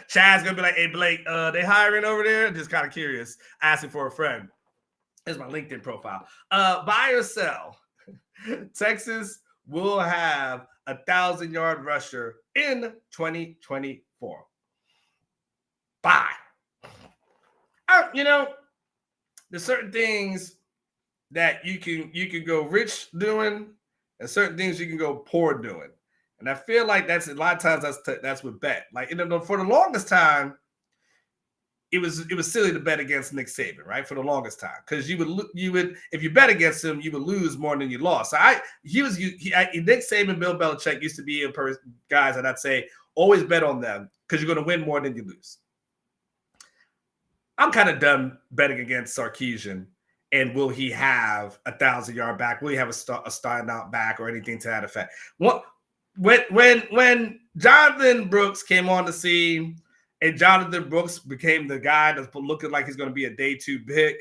Chad's gonna be like, hey, Blake, they hiring over there? Just kind of curious, asking for a friend. Here's my LinkedIn profile. Buy or sell. Texas will have 1,000-yard rusher in 2024. Buy. There's certain things that you can go rich doing, and certain things you can go poor doing. And I feel like that's a lot of times that's with bet. Like, for the longest time, it was silly to bet against Nick Saban, right? For the longest time, because you would if you bet against him, you would lose more than you lost. So Nick Saban, Bill Belichick used to be guys that I'd say always bet on them because you're going to win more than you lose. I'm kind of done betting against Sarkisian. And will he have 1,000-yard back? Will he have a starting out back or anything to that effect? When Jonathan Brooks came on the scene and Jonathan Brooks became the guy that's looking like he's going to be a day 2 pick,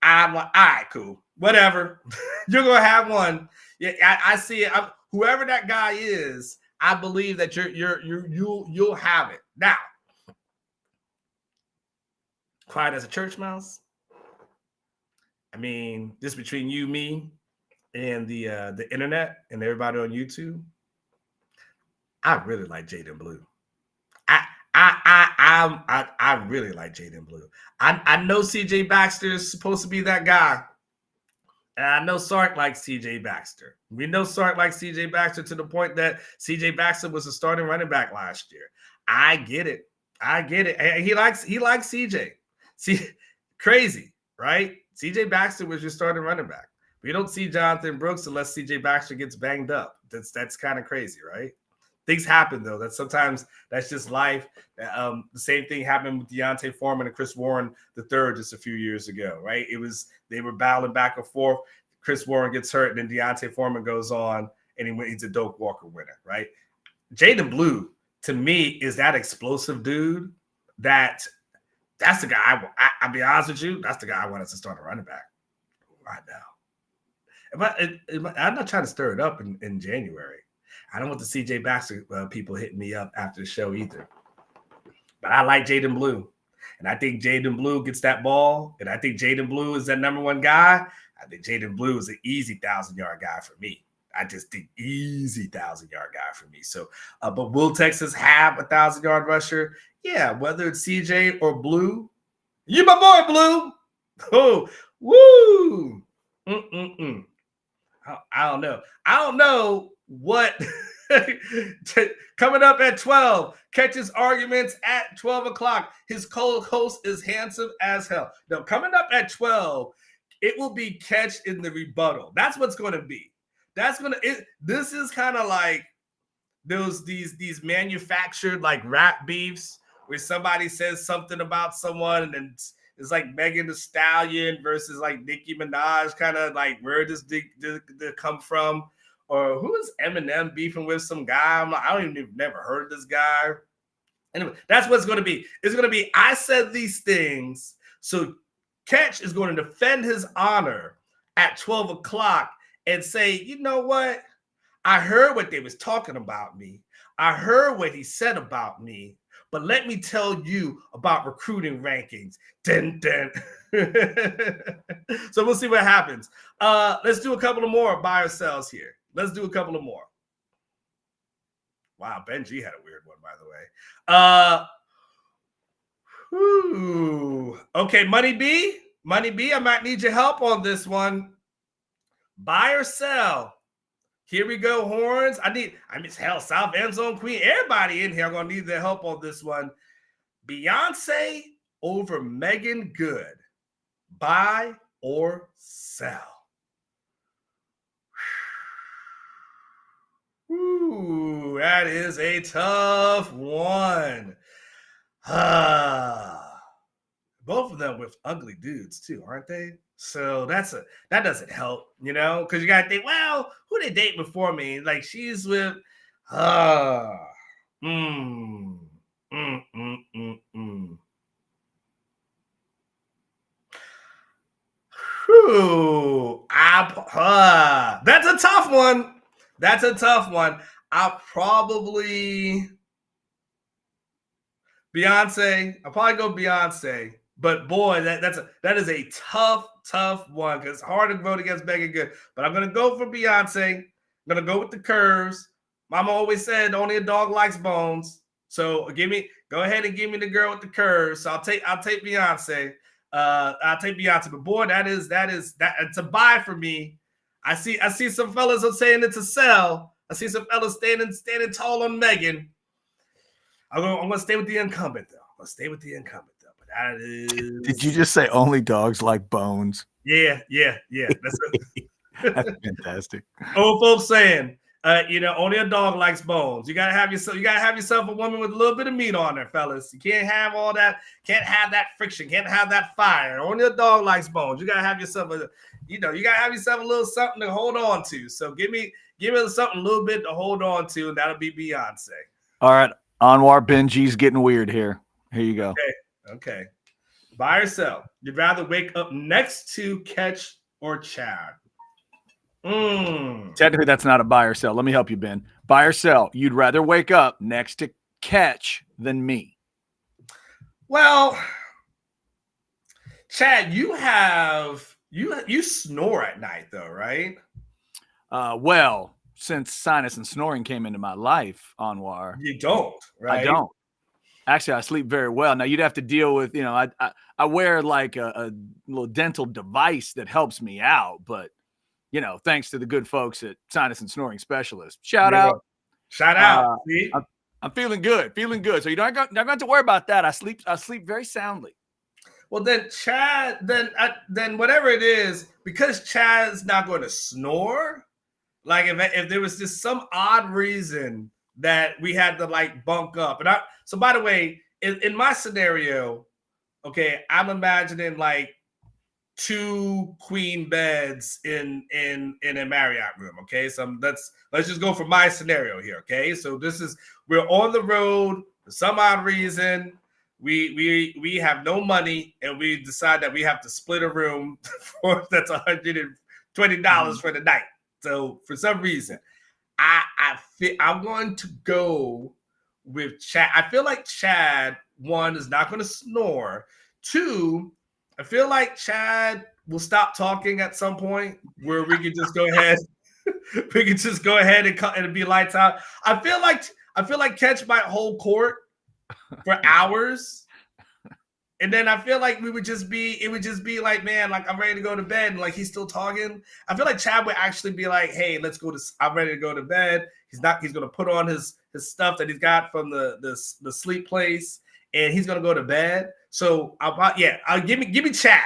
I'm like, all right, cool, whatever. You're going to have one. Yeah, I see it. Whoever that guy is, I believe that you'll have it. Now, quiet as a church mouse. I mean, just between you, me, and the internet and everybody on YouTube, I really like Jaden Blue. I really like Jaden Blue. I know CJ Baxter is supposed to be that guy. And I know Sark likes CJ Baxter. We know Sark likes CJ Baxter to the point that CJ Baxter was a starting running back last year. I get it. And he likes CJ. See, crazy. right? CJ Baxter was your starting running back. We don't see Jonathan Brooks unless CJ Baxter gets banged up. That's kind of crazy, right? Things happen though. That's just life. The same thing happened with Deontay Foreman and Chris Warren III just a few years ago, right? They were battling back and forth. Chris Warren gets hurt, and then Deontay Foreman goes on, and he's a Doak Walker winner, right? Jaden Blue, to me, is that explosive dude. That's the guy. I'll be honest with you. That's the guy I wanted to start a running back right now. I'm not trying to stir it up in January. I don't want the CJ Baxter people hitting me up after the show either. But I like Jaden Blue. And I think Jaden Blue gets that ball. And I think Jaden Blue is that number one guy. I think Jaden Blue is an easy 1,000-yard guy for me. I just think easy 1,000-yard guy for me. So, but will Texas have a 1,000-yard rusher? Yeah, whether it's CJ or Blue. You my boy, Blue. Oh, woo. I don't know. I don't know what coming up at 12. Catches arguments at 12 o'clock. His co-host is handsome as hell. Now, coming up at 12, it will be Catch in the rebuttal. That's what's going to be. This is kind of like these manufactured like rap beefs where somebody says something about someone and then it's like Megan Thee Stallion versus like Nicki Minaj, kind of like where does they come from? Or who is Eminem beefing with some guy? I don't even never heard of this guy. Anyway, that's what it's going to be. It's going to be, I said these things. So Catch is going to defend his honor at 12 o'clock and say, you know what? I heard what they was talking about me. I heard what he said about me. But let me tell you about recruiting rankings. Dun, dun. So we'll see what happens. Let's do a couple of more buy or sells here. Let's do a couple of more. Wow, Benji had a weird one, by the way. Okay, Money B, I might need your help on this one. Buy or sell? Here we go, Horns. Hell, South End Zone Queen. Everybody in here are going to need their help on this one. Beyonce over Megan Good. Buy or sell? Ooh, that is a tough one. Both of them with ugly dudes too, aren't they? So that doesn't help, because you gotta think, well, who they date before me? Like she's with Whew, that's a tough one. I'll probably Beyonce. I'll probably go Beyonce. But boy, that is a tough one because it's hard to vote against Megan Good. But I'm gonna go for Beyonce. I'm gonna go with the curves. Mama always said only a dog likes bones. So go ahead and give me the girl with the curves. So I'll take Beyonce. I'll take Beyonce. But boy, that it's a buy for me. I see some fellas are saying it's a sell. I see some fellas standing tall on Megan. I'm gonna stay with the incumbent though. But that is. Did you just say only dogs like bones? Yeah. That's fantastic. Old folks saying, only a dog likes bones. You gotta have yourself a woman with a little bit of meat on her, fellas. You can't have all that. Can't have that friction. Can't have that fire. Only a dog likes bones. You gotta have yourself a little something to hold on to. So give me something a little bit to hold on to, and that'll be Beyonce. All right, Anwar Benji's getting weird here. Here you go. Okay. Buy or sell? You'd rather wake up next to Catch or Chad? Technically, that's not a buy or sell. Let me help you, Ben. Buy or sell? You'd rather wake up next to Catch than me. Well, Chad, you snore at night though, right? Well, since sinus and snoring came into my life, Anwar, you don't, right? I don't. Actually, I sleep very well. Now you'd have to deal with, I wear like a little dental device that helps me out, but thanks to the good folks at Sinus and Snoring Specialist. Shout out. See? I'm feeling good. So you don't have to worry about that. I sleep very soundly. Well, then Chad, then whatever it is, because Chad's not going to snore. Like if there was just some odd reason that we had to like bunk up, so by the way, in my scenario, okay, I'm imagining like 2 queen beds in a Marriott room. Okay, so let's just go for my scenario here. Okay, so we're on the road for some odd reason. We have no money and we decide that we have to split a room that's $120 for the night. So for some reason, I'm going to go with Chad. I feel like Chad, one, is not going to snore. 2, I feel like Chad will stop talking at some point where we can just go ahead. We can just go ahead and be lights out. I feel like Catch might hold court for hours. And then I feel like it would just be like, man, like I'm ready to go to bed. And like he's still talking. I feel like Chad would actually be like, hey, I'm ready to go to bed. He's gonna put on his stuff that he's got from the sleep place, and he's gonna go to bed. So I'll give me Chad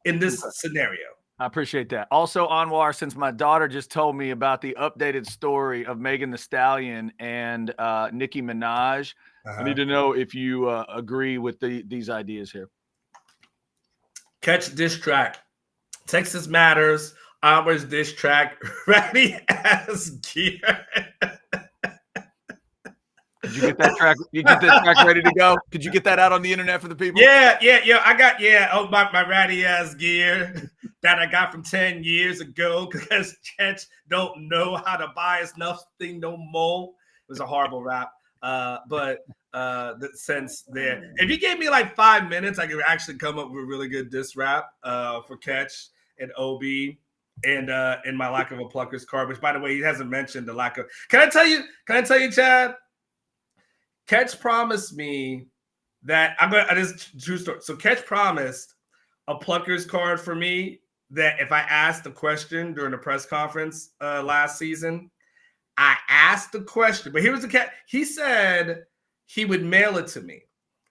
in this scenario. I appreciate that. Also, Anwar, since my daughter just told me about the updated story of Megan Thee Stallion and Nicki Minaj, I need to know if you agree with these ideas here. Catch diss track. Texas Matters. Armor's diss track. Ready as gear. Did you get that track? You get that track ready to go? Could you get that out on the internet for the people? Yeah. I got my ratty ass gear that I got from 10 years ago because Catch don't know how to buy us nothing no more. It was a horrible rap. But the sense there. If you gave me like 5 minutes, I could actually come up with a really good diss rap for Catch and OB and my lack of a Pluckers card, which by the way, he hasn't mentioned the lack of. Can I tell you, Chad? Catch promised me that this is true story. So Catch promised a Pluckers card for me that if I asked the question during the press conference last season, I asked the question, but here was the cat. He said he would mail it to me.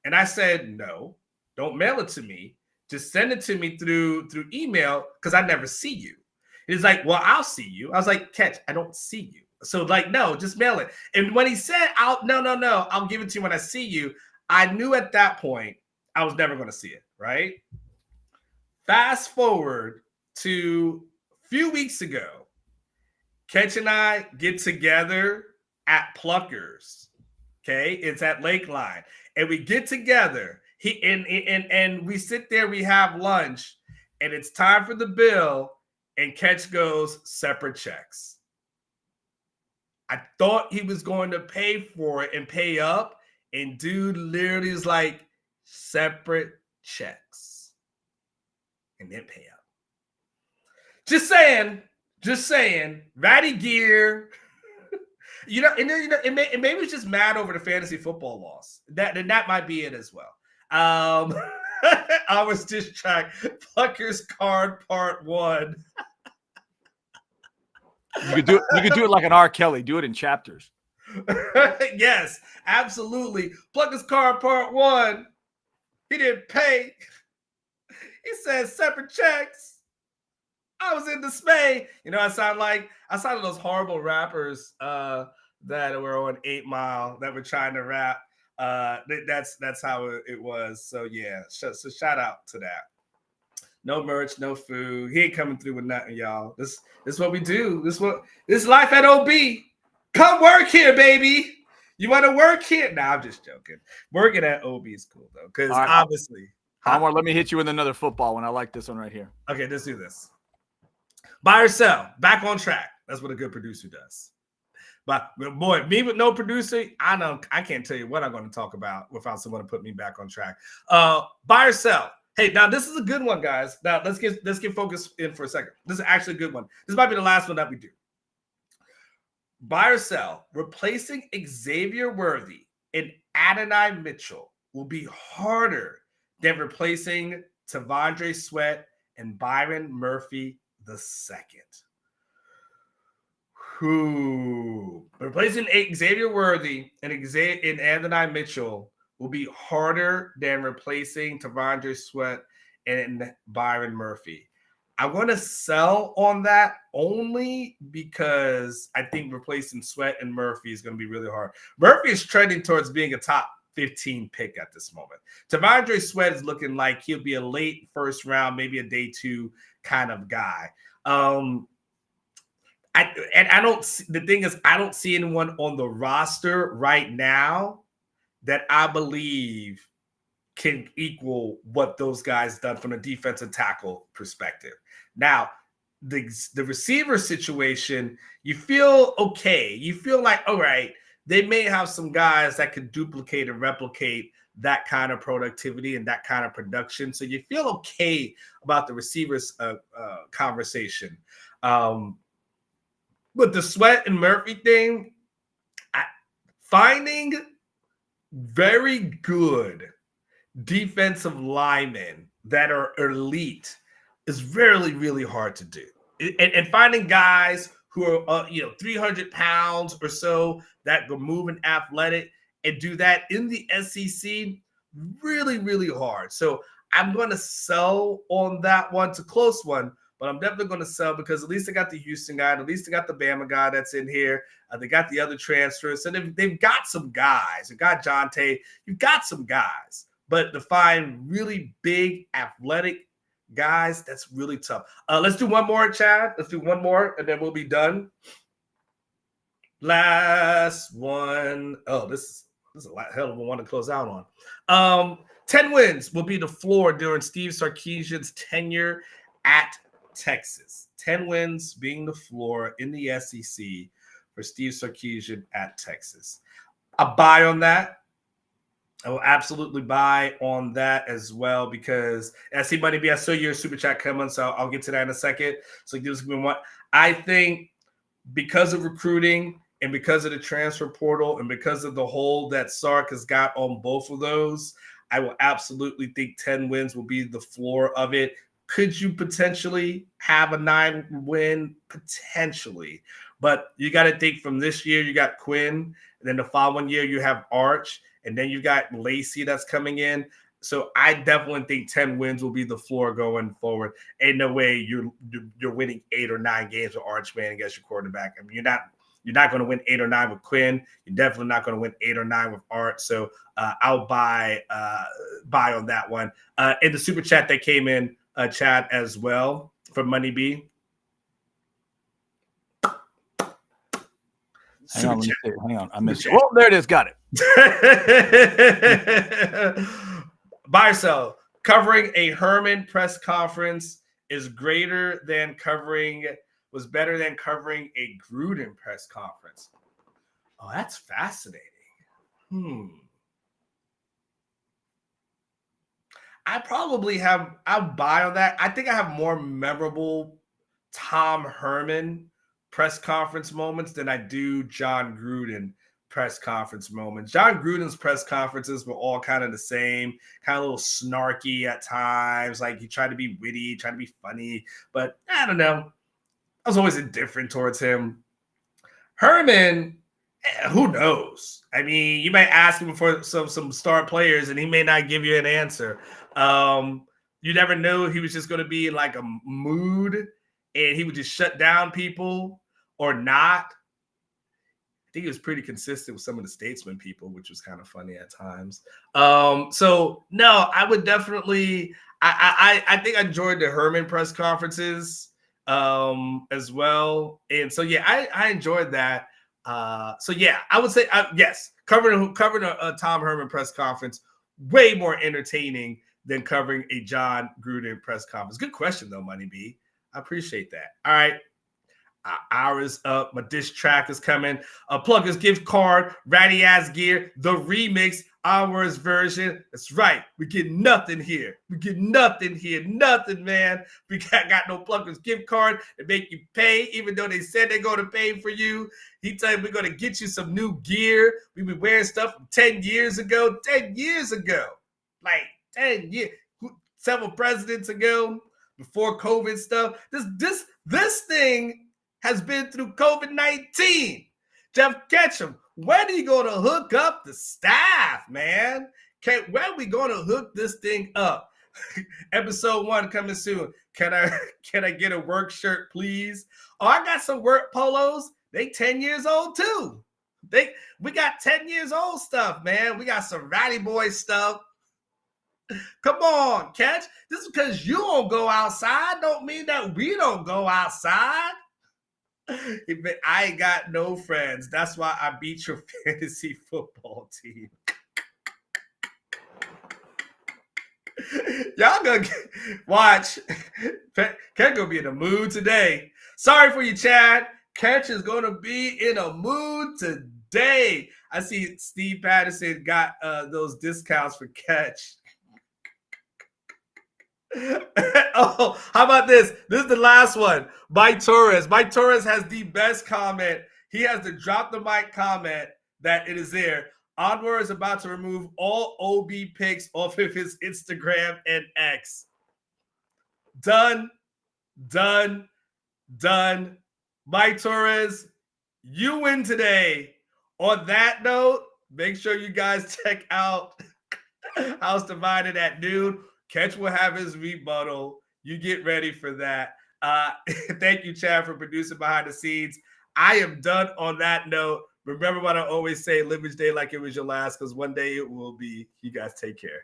And I said, no, don't mail it to me. Just send it to me through email because I never see you. He's like, well, I'll see you. I was like, Catch, I don't see you. So like, no, just mail it. And when he said, no, I'll give it to you when I see you, I knew at that point I was never going to see it, right? Fast forward to a few weeks ago, Catch and I get together at Pluckers. Okay, it's at Lakeline, and we get together. And we sit there, we have lunch, and it's time for the bill. And Catch goes separate checks. I thought he was going to pay for it and pay up, and dude literally is like separate checks, and then pay up. Just saying, ratty gear. And maybe it's just mad over the fantasy football loss. That might be it as well. I was just trying Pluckers card part 1. You could do it like an R. Kelly. Do it in chapters. Yes, absolutely. Pluckers card part 1. He didn't pay. He said separate checks. I was in dismay. I sound like those horrible rappers that were on 8 Mile that were trying to rap. That's how it was. So yeah, so shout out to that. No merch, no food. He ain't coming through with nothing, y'all. This is what we do. This life at OB. Come work here, baby. You want to work here? Nah, I'm just joking. Working at OB is cool though, because obviously. Anwar, let me hit you with another football one. I like this one right here. Okay, let's do this. Buy or sell, back on track. That's what a good producer does. But boy, me with no producer, I can't tell you what I'm going to talk about without someone to put me back on track. Buy or sell. Hey, now this is a good one, guys. Now let's get focused in for a second. This is actually a good one. This might be the last one that we do. Buy or sell. Replacing Xavier Worthy and Adonai Mitchell will be harder than replacing T'Vondre Sweat and Byron Murphy II. Replacing Xavier Worthy and Adonai Mitchell will be harder than replacing T'Vondre Sweat and Byron Murphy. I want to sell on that only because I think replacing Sweat and Murphy is going to be really hard. Murphy is trending towards being a top 15 pick at this moment. T'Vondre Sweat is looking like he'll be a late first round, maybe a day 2 kind of guy. The thing is, I don't see anyone on the roster right now that I believe can equal what those guys done from a defensive tackle perspective. Now, the receiver situation, you feel okay. You feel like, all right, they may have some guys that could duplicate and replicate that kind of productivity and that kind of production. So you feel okay about the receivers conversation. But the Sweat and Murphy thing, finding very good defensive linemen that are elite is really, really hard to do. And finding guys who are, 300 pounds or so that go moving athletic and do that in the SEC, really, really hard. So I'm going to sell on that one. It's a close one, but I'm definitely going to sell because at least they got the Houston guy, at least they got the Bama guy that's in here. They got the other transfers. So they've got some guys. They've got Jonte. You've got some guys. But to find really big, athletic guys, that's really tough. Let's do one more, Chad. Let's do one more, and then we'll be done. Last one. Oh, this is a hell of a one to close out on. 10 wins will be the floor during Steve Sarkisian's tenure at Texas. 10 wins being the floor in the SEC for Steve Sarkisian at Texas. I buy on that. I will absolutely buy on that as well because I see Money B. I saw your super chat coming, so I'll get to that in a second. So give me one. I think because of recruiting and because of the transfer portal and because of the hold that Sark has got on both of those, I will absolutely think 10 wins will be the floor of it. Could you potentially have a 9-win? Potentially. But you got to think from this year, you got Quinn, and then the following year you have Arch, and then you got Lacey that's coming in. So I definitely think 10 wins will be the floor going forward. Ain't no way you're winning 8 or 9 games with Arch Manning as your quarterback. I mean, you're not going to win 8 or 9 with Quinn. You're definitely not going to win 8 or 9 with Art. So I'll buy on that one. In the super chat that came in, chat as well from Money B. Hang on. I missed it. Oh, there it is. Got it. Buy or sell. Covering a Herman press conference was better than covering a Gruden press conference. Oh, that's fascinating. I'll buy on that. I think I have more memorable Tom Herman press conference moments than I do John Gruden press conference moments. John Gruden's press conferences were all kind of the same, kind of a little snarky at times. Like he tried to be witty, tried to be funny, but I don't know. I was always indifferent towards him. Herman, who knows? I mean, you might ask him for some star players, and he may not give you an answer. You never know. He was just going to be in like a mood, and he would just shut down people or not. I think he was pretty consistent with some of the Statesman people, which was kind of funny at times. So no, I would definitely. I think I enjoyed the Herman press conferences as well, and so yeah, I enjoyed that. So yeah, I would say yes, covering a Tom Herman press conference way more entertaining than covering a John Gruden press conference. Good question though, Money B. I appreciate that. All right. Hour is up. My diss track is coming. Pluggers gift card, ratty ass gear, the remix, ours version. That's right. We get nothing here. Nothing, man. We got no Pluggers gift card to make you pay, even though they said they're going to pay for you. He tell you we're going to get you some new gear. We been wearing stuff from 10 years ago. 10 years ago. Like 10 years. Several presidents ago, before COVID stuff. This thing has been through COVID-19. Jeff Ketchum, when are you going to hook up the staff, man? When are we going to hook this thing up? Episode 1 coming soon. Can I get a work shirt, please? Oh, I got some work polos. They 10 years old too. We got 10 years old stuff, man. We got some Ratty Boy stuff. Come on, Catch. Just because you don't go outside don't mean that we don't go outside. I ain't got no friends. That's why I beat your fantasy football team. Y'all gonna watch. Catch gonna be in a mood today. Sorry for you, Chad. Catch is gonna be in a mood today. I see Steve Patterson got those discounts for Catch. Oh, how about this? This is the last one. Mike Torres. Mike Torres has the best comment. He has the drop the mic comment that it is there. Anwar is about to remove all OB pics off of his Instagram and X. Done. Mike Torres, you win today. On that note, make sure you guys check out House Divided at noon. Catch will have his rebuttal. You get ready for that. Thank you, Chad, for producing behind the scenes. I am done on that note. Remember what I always say, live each day like it was your last, because one day it will be. You guys take care.